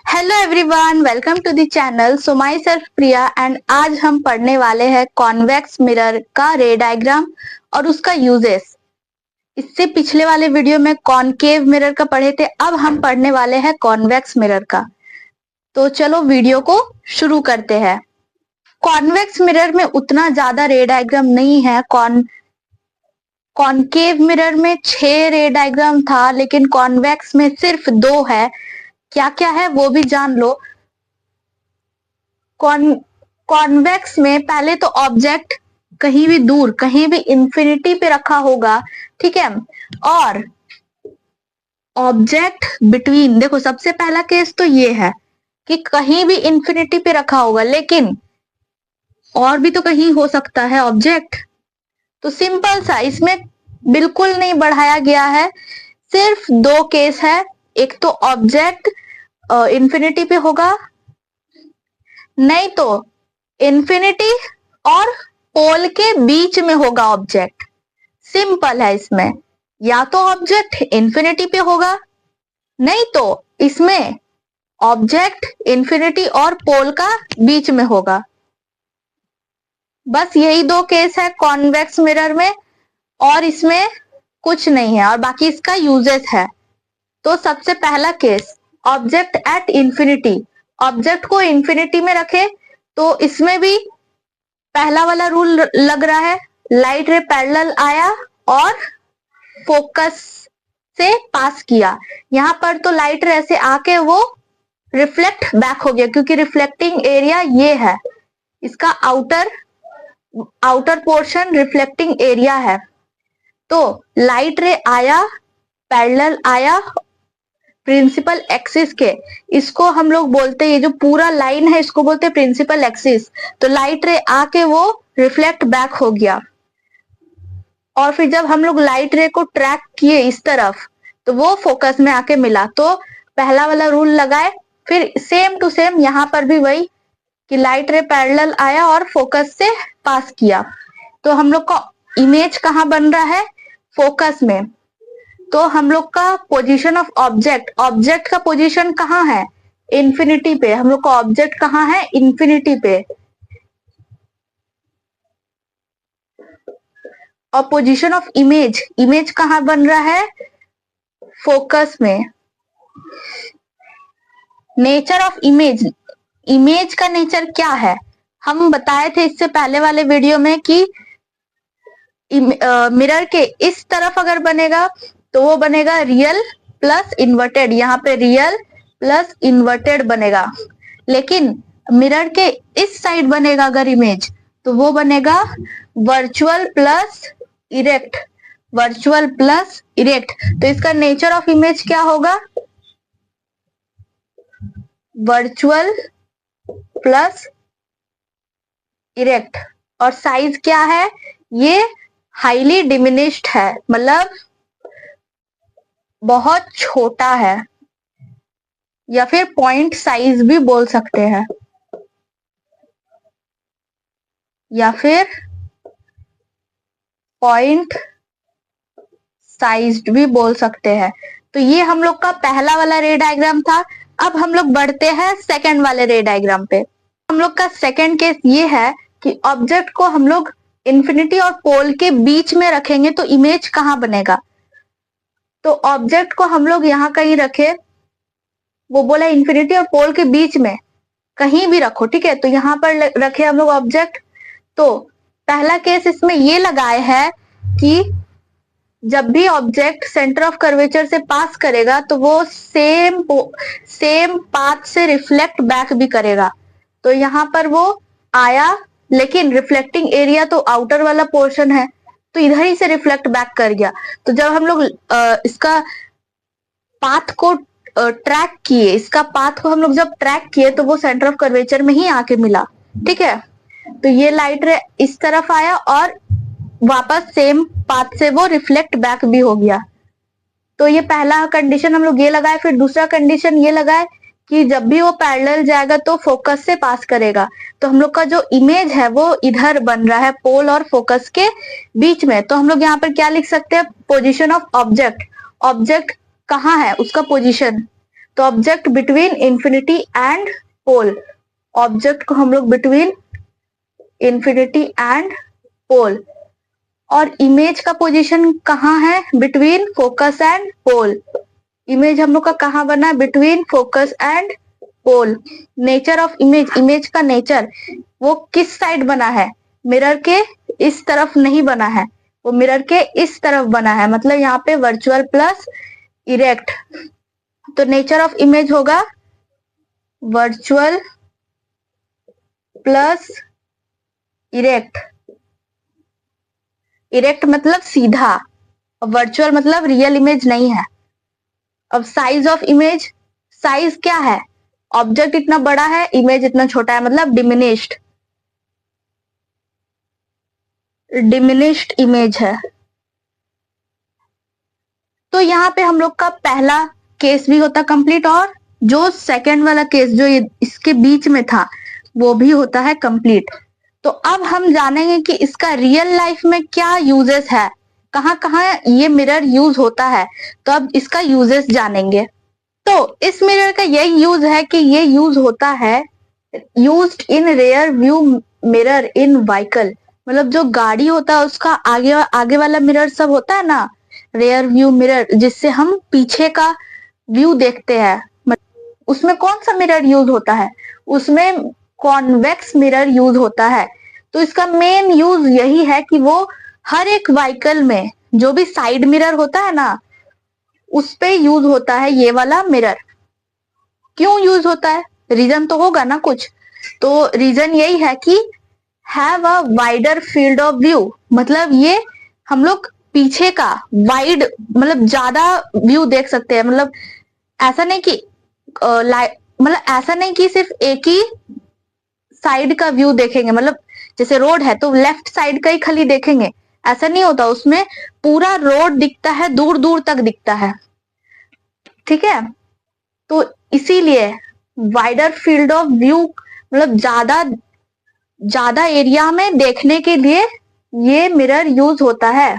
Hello everyone, welcome to the channel. So myself Priya and आज हम पढ़ने वाले हैं कॉन्वेक्स मिरर का रे डायग्राम और उसका यूजेस। इससे पिछले वाले वीडियो में कॉनकेव मिरर का पढ़े थे, अब हम पढ़ने वाले हैं कॉन्वेक्स मिरर का। तो चलो वीडियो को शुरू करते हैं। कॉन्वेक्स मिरर में उतना ज्यादा रे डायग्राम नहीं है। कॉनकेव मिरर में 6 रे डायग्राम था, लेकिन कॉन्वेक्स में सिर्फ 2 है। क्या क्या है वो भी जान लो। कॉन्वेक्स में पहले तो ऑब्जेक्ट कहीं भी दूर, कहीं भी इंफिनिटी पे रखा होगा, ठीक है। और ऑब्जेक्ट बिटवीन, देखो सबसे पहला केस तो ये है कि कहीं भी इंफिनिटी पे रखा होगा, लेकिन और भी तो कहीं हो सकता है ऑब्जेक्ट। तो सिंपल सा, इसमें बिल्कुल नहीं बढ़ाया गया है। सिर्फ 2 केस है। एक तो ऑब्जेक्ट इंफिनिटी पे होगा, नहीं तो इंफिनिटी और पोल के बीच में होगा ऑब्जेक्ट। सिंपल है इसमें, या तो ऑब्जेक्ट इंफिनिटी पे होगा, नहीं तो इसमें ऑब्जेक्ट इंफिनिटी और पोल का बीच में होगा। बस यही 2 केस है कॉन्वेक्स मिरर में, और इसमें कुछ नहीं है। और बाकी इसका यूजेस है। तो सबसे पहला case, object at infinity. Object को इंफिनिटी में रखे तो इसमें भी पहला वाला रूल लग रहा है। लाइट रे पैरेलल आया और फोकस से पास किया। यहां पर तो लाइट रे से आके वो रिफ्लेक्ट बैक हो गया, क्योंकि रिफ्लेक्टिंग एरिया ये है, इसका आउटर पोर्शन रिफ्लेक्टिंग एरिया है। तो लाइट रे आया, पैरेलल आया प्रिंसिपल एक्सिस के, इसको हम लोग बोलते हैं, ये जो पूरा लाइन है इसको बोलते हैं प्रिंसिपल एक्सिस। तो लाइट रे आके वो रिफ्लेक्ट बैक हो गया, और फिर जब हम लोग लाइट रे को ट्रैक किए इस तरफ, तो वो फोकस में आके मिला। तो पहला वाला रूल लगाए, फिर सेम टू सेम यहाँ पर भी वही कि लाइट रे पैरेलल आया और फोकस से पास किया। तो हम लोग का इमेज कहाँ बन रहा है? फोकस में। तो हम लोग का पोजीशन ऑफ ऑब्जेक्ट का पोजीशन कहाँ है? इंफिनिटी पे। हम लोग का ऑब्जेक्ट कहाँ है? इंफिनिटी पे। और पोजीशन ऑफ इमेज कहाँ बन रहा है? फोकस में। नेचर ऑफ इमेज का नेचर क्या है? हम बताए थे इससे पहले वाले वीडियो में कि मिरर के इस तरफ अगर बनेगा तो वो बनेगा रियल प्लस इन्वर्टेड। यहाँ पे रियल प्लस इन्वर्टेड बनेगा। लेकिन मिरर के इस साइड बनेगा अगर इमेज, तो वो बनेगा virtual plus erect. Virtual plus erect. तो इसका नेचर ऑफ इमेज क्या होगा? Virtual plus erect. और साइज क्या है? ये हाईली डिमिनिश्ड है, मतलब बहुत छोटा है, या फिर पॉइंट साइज भी बोल सकते हैं, या फिर पॉइंट साइज्ड भी बोल सकते हैं। तो ये हम लोग का पहला वाला रे डायग्राम था। अब हम लोग बढ़ते हैं सेकंड वाले रे डायग्राम पे। हम लोग का सेकंड केस ये है कि ऑब्जेक्ट को हम लोग इंफिनिटी और पोल के बीच में रखेंगे तो इमेज कहाँ बनेगा? तो ऑब्जेक्ट को हम लोग यहाँ कहीं रखे, वो बोला इंफिनिटी और पोल के बीच में कहीं भी रखो, ठीक है। तो यहाँ पर रखे हम लोग ऑब्जेक्ट। तो पहला केस इसमें ये लगाए है कि जब भी ऑब्जेक्ट सेंटर ऑफ कर्वेचर से पास करेगा तो वो सेम पाथ से रिफ्लेक्ट बैक भी करेगा। तो यहाँ पर वो आया, लेकिन रिफ्लेक्टिंग एरिया तो आउटर वाला पोर्शन है, तो इधर ही से रिफ्लेक्ट बैक कर गया। तो जब हम लोग इसका पाथ को हम लोग जब ट्रैक किए तो वो सेंटर ऑफ कर्वेचर में ही आके मिला, ठीक है। तो ये लाइट रे इस तरफ आया और वापस सेम पाथ से वो रिफ्लेक्ट बैक भी हो गया। तो ये पहला कंडीशन हम लोग ये लगाए। फिर दूसरा कंडीशन ये लगाए कि जब भी वो पैरेलल जाएगा तो फोकस से पास करेगा। तो हम लोग का जो इमेज है वो इधर बन रहा है, पोल और फोकस के बीच में। तो हम लोग यहाँ पर क्या लिख सकते हैं? पोजीशन ऑफ ऑब्जेक्ट कहाँ है, उसका पोजीशन। तो object between infinity and pole, object को हम लोग बिटवीन इंफिनिटी एंड पोल, और इमेज का पोजीशन कहाँ है, between focus and pole. Image हम लोग का कहाँ बना, between focus and pole. Nature of image, image का नेचर वो किस साइड बना है, मिरर के इस तरफ नहीं बना है, वो मिरर के इस तरफ बना है, मतलब यहाँ पे वर्चुअल प्लस इरेक्ट। तो नेचर ऑफ इमेज होगा वर्चुअल प्लस इरेक्ट। इरेक्ट मतलब सीधा, वर्चुअल मतलब रियल इमेज नहीं है। अब साइज ऑफ इमेज, साइज क्या है, ऑब्जेक्ट इतना बड़ा है, इमेज इतना छोटा है, मतलब डिमिनिश्ड, डिमिनिश्ड इमेज है। तो यहाँ पे हम लोग का पहला केस भी होता कंप्लीट, और जो सेकंड वाला केस जो इसके बीच में था वो भी होता है कंप्लीट। तो अब हम जानेंगे कि इसका रियल लाइफ में क्या यूजेस है, कहाँ कहाँ ये मिरर यूज होता है। तो अब इसका यूजेस जानेंगे। तो इस मिरर का यही यूज है कि ये यूज होता है used in rear view mirror in vehicle, मतलब जो गाड़ी होता है उसका आगे आगे वाला मिरर सब होता है ना, रेयर व्यू मिरर, जिससे हम पीछे का व्यू देखते हैं, उसमें कौन सा मिरर यूज होता है, उसमें कॉन्वेक्स मिरर यूज होता है। तो इसका मेन यूज यही है कि वो हर एक व्हीकल में जो भी साइड मिरर होता है ना, उस पे यूज होता है ये वाला मिरर। क्यों यूज होता है, रीजन तो होगा ना कुछ। तो रीजन यही है कि have a wider field of view, मतलब ये हम लोग पीछे का वाइड मतलब ज्यादा व्यू देख सकते हैं। मतलब ऐसा नहीं कि मतलब ऐसा नहीं कि सिर्फ एक ही साइड का व्यू देखेंगे, मतलब जैसे रोड है तो लेफ्ट साइड का ही खाली देखेंगे, ऐसा नहीं होता। उसमें पूरा रोड दिखता है, दूर दूर तक दिखता है, ठीक है। तो इसीलिए वाइडर फील्ड ऑफ व्यू मतलब ज्यादा ज्यादा एरिया में देखने के लिए ये मिरर यूज होता है।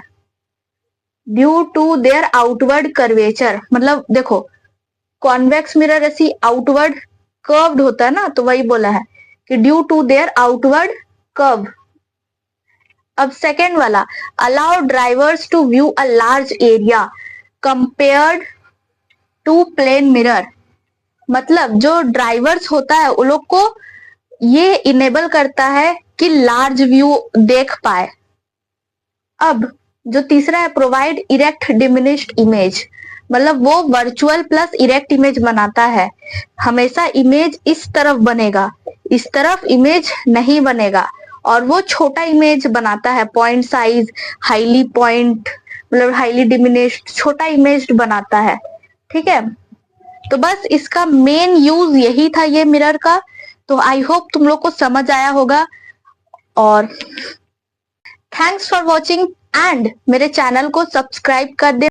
Due to their outward curvature, मतलब देखो कॉन्वेक्स मिरर ऐसी आउटवर्ड कर्व्ड होता है ना, तो वही बोला है कि due to their outward curve. अब सेकेंड वाला, allow drivers to view a large area compared to plane mirror, मतलब जो ड्राइवर्स होता है उन लोग को ये इनेबल करता है कि लार्ज व्यू देख पाए। अब जो तीसरा है, प्रोवाइड इरेक्ट डिमिनिश्ड इमेज, मतलब वो वर्चुअल प्लस इरेक्ट इमेज बनाता है। हमेशा इमेज इस तरफ बनेगा, इस तरफ इमेज नहीं बनेगा, और वो छोटा इमेज बनाता है, पॉइंट साइज हाईली पॉइंट मतलब हाईली डिमिनिश्ड छोटा इमेज बनाता है, ठीक है। तो बस इसका मेन यूज यही था ये मिरर का। तो आई होप तुम लोग को समझ आया होगा, और थैंक्स फॉर वॉचिंग एंड मेरे चैनल को सब्सक्राइब कर दे।